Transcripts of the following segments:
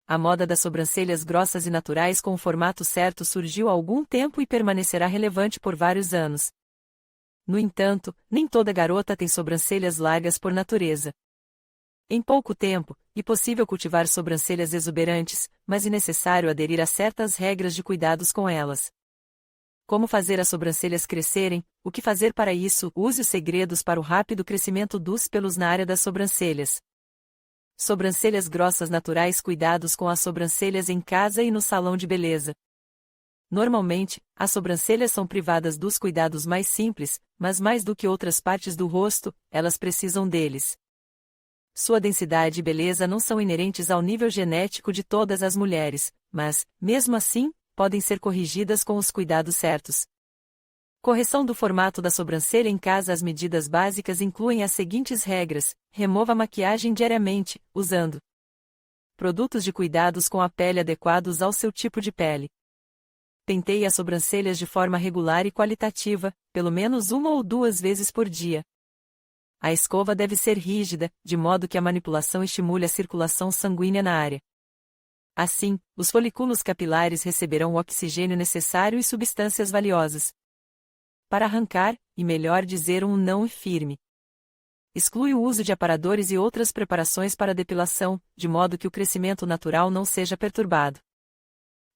A moda das sobrancelhas grossas e naturais com o formato certo surgiu há algum tempo e permanecerá relevante por vários anos. No entanto, nem toda garota tem sobrancelhas largas por natureza. Em pouco tempo, é possível cultivar sobrancelhas exuberantes, mas é necessário aderir a certas regras de cuidados com elas. Como fazer as sobrancelhas crescerem? O que fazer para isso? Use os segredos para o rápido crescimento dos pelos na área das sobrancelhas. Sobrancelhas grossas naturais. Cuidados com as sobrancelhas em casa e no salão de beleza. Normalmente, as sobrancelhas são privadas dos cuidados mais simples, mas mais do que outras partes do rosto, elas precisam deles. Sua densidade e beleza não são inerentes ao nível genético de todas as mulheres, mas, mesmo assim, podem ser corrigidas com os cuidados certos. Correção do formato da sobrancelha em casa. As medidas básicas incluem as seguintes regras: remova a maquiagem diariamente, usando produtos de cuidados com a pele adequados ao seu tipo de pele. Penteie as sobrancelhas de forma regular e qualitativa, pelo menos 1 ou 2 vezes por dia. A escova deve ser rígida, de modo que a manipulação estimule a circulação sanguínea na área. Assim, os folículos capilares receberão o oxigênio necessário e substâncias valiosas. Para arrancar, e melhor dizer, um não firme. Exclui o uso de aparadores e outras preparações para depilação, de modo que o crescimento natural não seja perturbado.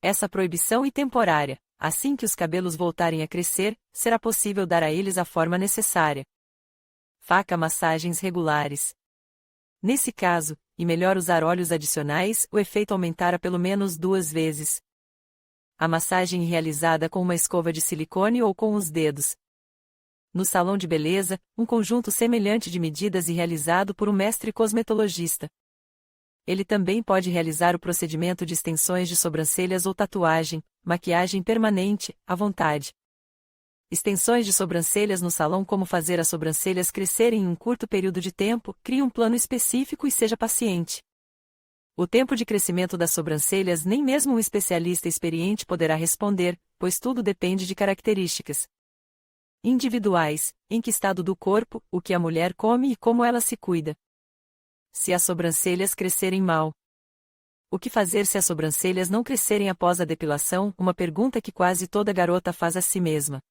Essa proibição é temporária. Assim que os cabelos voltarem a crescer, será possível dar a eles a forma necessária. Faca. Massagens regulares. Nesse caso, é melhor usar óleos adicionais. O efeito aumentará pelo menos 2 vezes. A massagem é realizada com uma escova de silicone ou com os dedos. No salão de beleza, um conjunto semelhante de medidas é realizado por um mestre cosmetologista. Ele também pode realizar o procedimento de extensões de sobrancelhas ou tatuagem, maquiagem permanente, à vontade. Extensões de sobrancelhas no salão. Como fazer as sobrancelhas crescerem em um curto período de tempo? Crie um plano específico e seja paciente. O tempo de crescimento das sobrancelhas nem mesmo um especialista experiente poderá responder, pois tudo depende de características individuais, em que estado do corpo, o que a mulher come e como ela se cuida. Se as sobrancelhas crescerem mal. O que fazer se as sobrancelhas não crescerem após a depilação? Uma pergunta que quase toda garota faz a si mesma.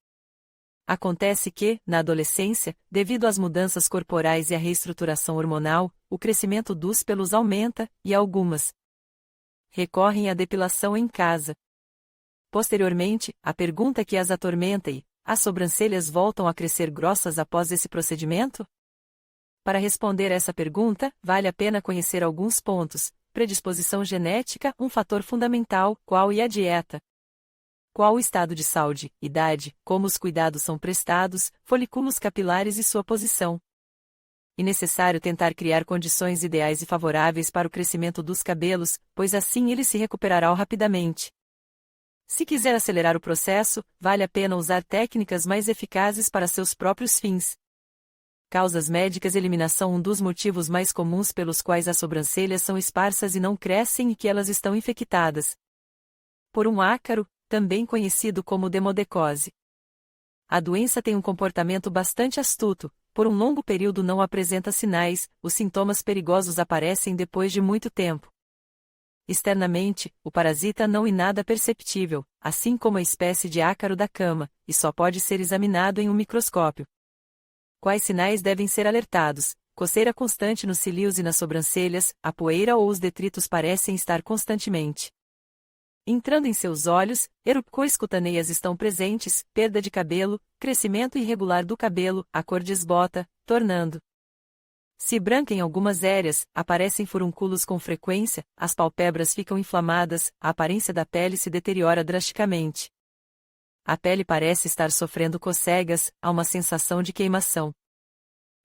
Acontece que, na adolescência, devido às mudanças corporais e à reestruturação hormonal, o crescimento dos pelos aumenta, e algumas recorrem à depilação em casa. Posteriormente, a pergunta que as atormenta é: as sobrancelhas voltam a crescer grossas após esse procedimento? Para responder essa pergunta, vale a pena conhecer alguns pontos: predisposição genética, um fator fundamental, qual é a dieta, qual o estado de saúde, idade, como os cuidados são prestados, folículos capilares e sua posição. É necessário tentar criar condições ideais e favoráveis para o crescimento dos cabelos, pois assim eles se recuperarão rapidamente. Se quiser acelerar o processo, vale a pena usar técnicas mais eficazes para seus próprios fins. Causas médicas. Eliminação. Um dos motivos mais comuns pelos quais as sobrancelhas são esparsas e não crescem é que elas estão infectadas por um ácaro, também conhecido como demodecose. A doença tem um comportamento bastante astuto. Por um longo período não apresenta sinais, os sintomas perigosos aparecem depois de muito tempo. Externamente, o parasita não é nada perceptível, assim como a espécie de ácaro da cama, e só pode ser examinado em um microscópio. Quais sinais devem ser alertados? Coceira constante nos cílios e nas sobrancelhas, a poeira ou os detritos parecem estar constantemente entrando em seus olhos, erupções cutâneias estão presentes, perda de cabelo, crescimento irregular do cabelo, a cor desbota, tornando-se branca em algumas áreas, aparecem furúnculos com frequência, as pálpebras ficam inflamadas, a aparência da pele se deteriora drasticamente. A pele parece estar sofrendo cocegas, há uma sensação de queimação.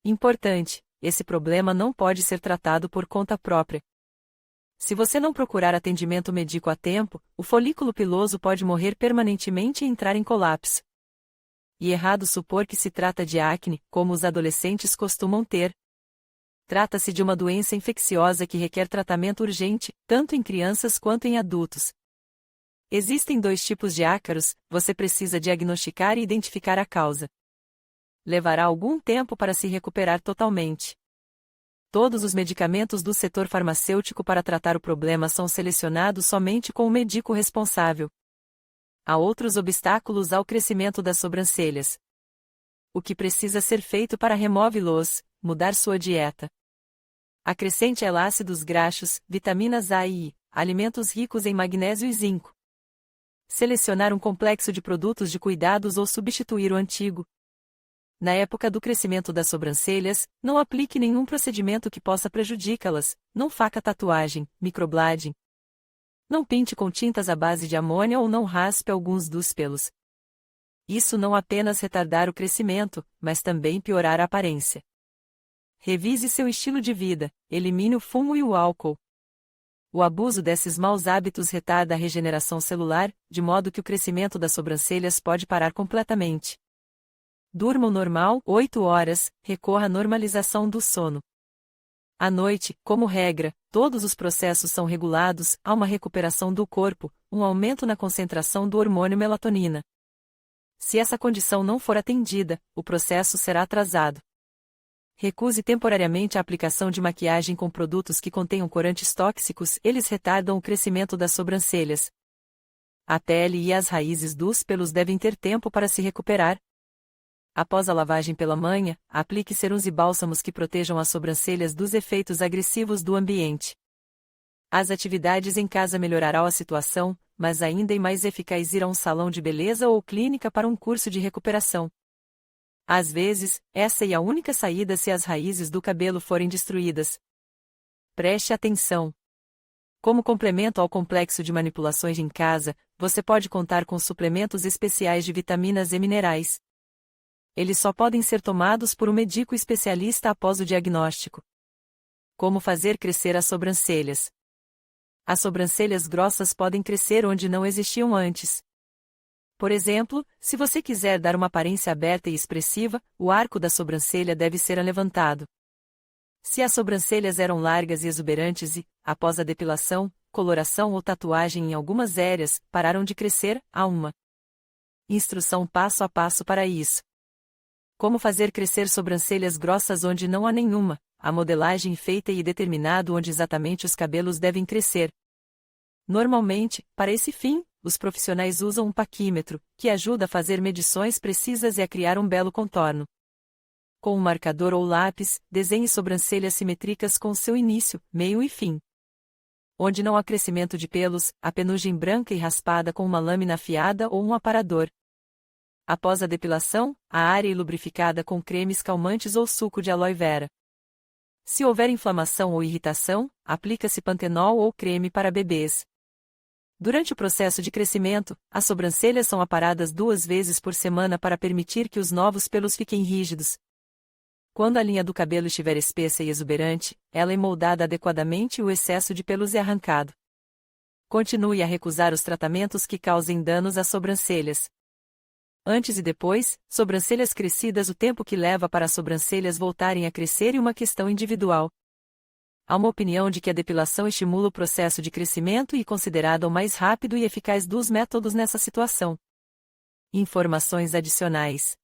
Importante: esse problema não pode ser tratado por conta própria. Se você não procurar atendimento médico a tempo, o folículo piloso pode morrer permanentemente e entrar em colapso. E errado supor que se trata de acne, como os adolescentes costumam ter. Trata-se de uma doença infecciosa que requer tratamento urgente, tanto em crianças quanto em adultos. Existem 2 tipos de ácaros, você precisa diagnosticar e identificar a causa. Levará algum tempo para se recuperar totalmente. Todos os medicamentos do setor farmacêutico para tratar o problema são selecionados somente com o médico responsável. Há outros obstáculos ao crescimento das sobrancelhas. O que precisa ser feito para removê-los? Mudar sua dieta. Acrescente ácidos graxos, vitaminas A e I, alimentos ricos em magnésio e zinco. Selecionar um complexo de produtos de cuidados ou substituir o antigo. Na época do crescimento das sobrancelhas, não aplique nenhum procedimento que possa prejudicá-las, não faça tatuagem, microblading. Não pinte com tintas à base de amônia ou não raspe alguns dos pelos. Isso não apenas retardar o crescimento, mas também piorar a aparência. Revise seu estilo de vida, elimine o fumo e o álcool. O abuso desses maus hábitos retarda a regeneração celular, de modo que o crescimento das sobrancelhas pode parar completamente. Durma o normal, 8 horas, recorra à normalização do sono. À noite, como regra, todos os processos são regulados, há uma recuperação do corpo, um aumento na concentração do hormônio melatonina. Se essa condição não for atendida, o processo será atrasado. Recuse temporariamente a aplicação de maquiagem com produtos que contenham corantes tóxicos, eles retardam o crescimento das sobrancelhas. A pele e as raízes dos pelos devem ter tempo para se recuperar. Após a lavagem pela manhã, aplique sérums e bálsamos que protejam as sobrancelhas dos efeitos agressivos do ambiente. As atividades em casa melhorarão a situação, mas ainda é mais eficaz ir a um salão de beleza ou clínica para um curso de recuperação. Às vezes, essa é a única saída se as raízes do cabelo forem destruídas. Preste atenção. Como complemento ao complexo de manipulações em casa, você pode contar com suplementos especiais de vitaminas e minerais. Eles só podem ser tomados por um médico especialista após o diagnóstico. Como fazer crescer as sobrancelhas? As sobrancelhas grossas podem crescer onde não existiam antes. Por exemplo, se você quiser dar uma aparência aberta e expressiva, o arco da sobrancelha deve ser levantado. Se as sobrancelhas eram largas e exuberantes e, após a depilação, coloração ou tatuagem em algumas áreas, pararam de crescer, há uma instrução passo a passo para isso. Como fazer crescer sobrancelhas grossas onde não há nenhuma, a modelagem feita e determinado onde exatamente os cabelos devem crescer. Normalmente, para esse fim, os profissionais usam um paquímetro, que ajuda a fazer medições precisas e a criar um belo contorno. Com um marcador ou lápis, desenhe sobrancelhas simétricas com seu início, meio e fim. Onde não há crescimento de pelos, a penugem branca e raspada com uma lâmina afiada ou um aparador. Após a depilação, a área é lubrificada com cremes calmantes ou suco de aloe vera. Se houver inflamação ou irritação, aplica-se pantenol ou creme para bebês. Durante o processo de crescimento, as sobrancelhas são aparadas 2 vezes por semana para permitir que os novos pelos fiquem rígidos. Quando a linha do cabelo estiver espessa e exuberante, ela é moldada adequadamente e o excesso de pelos é arrancado. Continue a recusar os tratamentos que causem danos às sobrancelhas. Antes e depois, sobrancelhas crescidas, o tempo que leva para as sobrancelhas voltarem a crescer é uma questão individual. Há uma opinião de que a depilação estimula o processo de crescimento e é considerada o mais rápido e eficaz dos métodos nessa situação. Informações adicionais.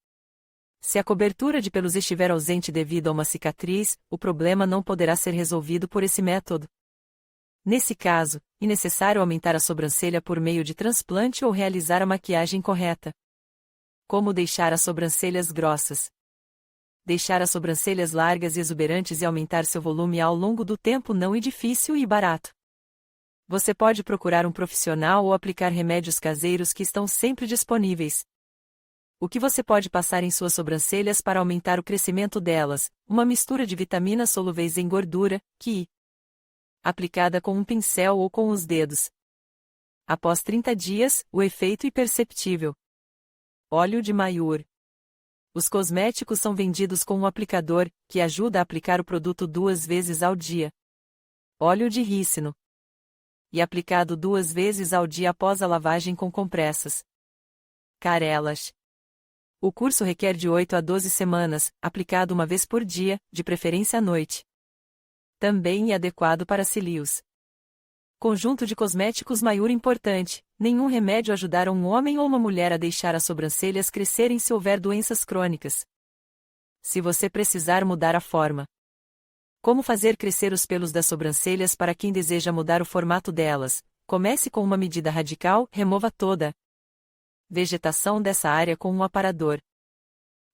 Se a cobertura de pelos estiver ausente devido a uma cicatriz, o problema não poderá ser resolvido por esse método. Nesse caso, é necessário aumentar a sobrancelha por meio de transplante ou realizar a maquiagem correta. Como deixar as sobrancelhas grossas? Deixar as sobrancelhas largas e exuberantes e aumentar seu volume ao longo do tempo não é difícil e barato. Você pode procurar um profissional ou aplicar remédios caseiros que estão sempre disponíveis. O que você pode passar em suas sobrancelhas para aumentar o crescimento delas? Uma mistura de vitaminas solúveis em gordura, que aplicada com um pincel ou com os dedos. Após 30 dias, o efeito é perceptível. Óleo de maior. Os cosméticos são vendidos com um aplicador, que ajuda a aplicar o produto 2 vezes ao dia. Óleo de rícino. E aplicado 2 vezes ao dia após a lavagem com compressas. Carelas. O curso requer de 8 a 12 semanas, aplicado 1 vez por dia, de preferência à noite. Também é adequado para cílios. Conjunto de cosméticos maior importante. Nenhum remédio ajudará um homem ou uma mulher a deixar as sobrancelhas crescerem se houver doenças crônicas. Se você precisar mudar a forma Como fazer crescer os pelos das sobrancelhas para quem deseja mudar o formato delas? Comece com uma medida radical, remova toda vegetação dessa área com um aparador.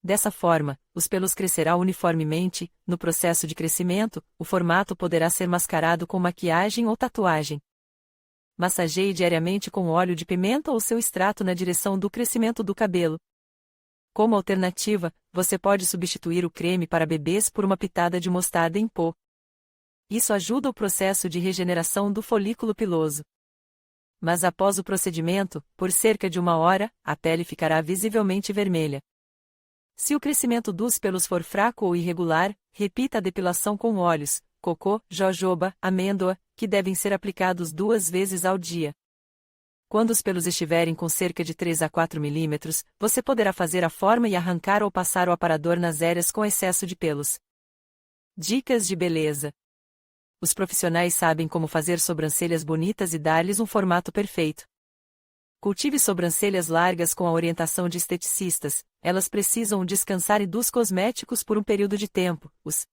Dessa forma, os pelos crescerão uniformemente. No processo de crescimento, o formato poderá ser mascarado com maquiagem ou tatuagem. Massageie diariamente com óleo de pimenta ou seu extrato na direção do crescimento do cabelo. Como alternativa, você pode substituir o creme para bebês por uma pitada de mostarda em pó. Isso ajuda o processo de regeneração do folículo piloso. Mas após o procedimento, por cerca de 1 hora, a pele ficará visivelmente vermelha. Se o crescimento dos pelos for fraco ou irregular, repita a depilação com óleos, cocô, jojoba, amêndoa, que devem ser aplicados 2 vezes ao dia. Quando os pelos estiverem com cerca de 3 a 4 milímetros, você poderá fazer a forma e arrancar ou passar o aparador nas áreas com excesso de pelos. Dicas de beleza. Os profissionais sabem como fazer sobrancelhas bonitas e dar-lhes um formato perfeito. Cultive sobrancelhas largas com a orientação de esteticistas. Elas precisam descansar dos cosméticos por um período de tempo. Os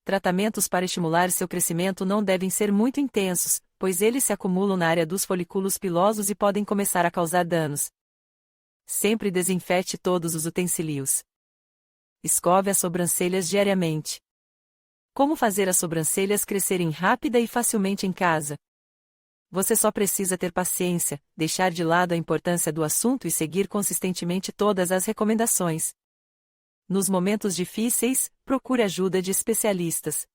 tratamentos para estimular seu crescimento não devem ser muito intensos, pois eles se acumulam na área dos folículos pilosos e podem começar a causar danos. Sempre desinfete todos os utensílios. Escove as sobrancelhas diariamente. Como fazer as sobrancelhas crescerem rápida e facilmente em casa? Você só precisa ter paciência, deixar de lado a importância do assunto e seguir consistentemente todas as recomendações. Nos momentos difíceis, procure ajuda de especialistas.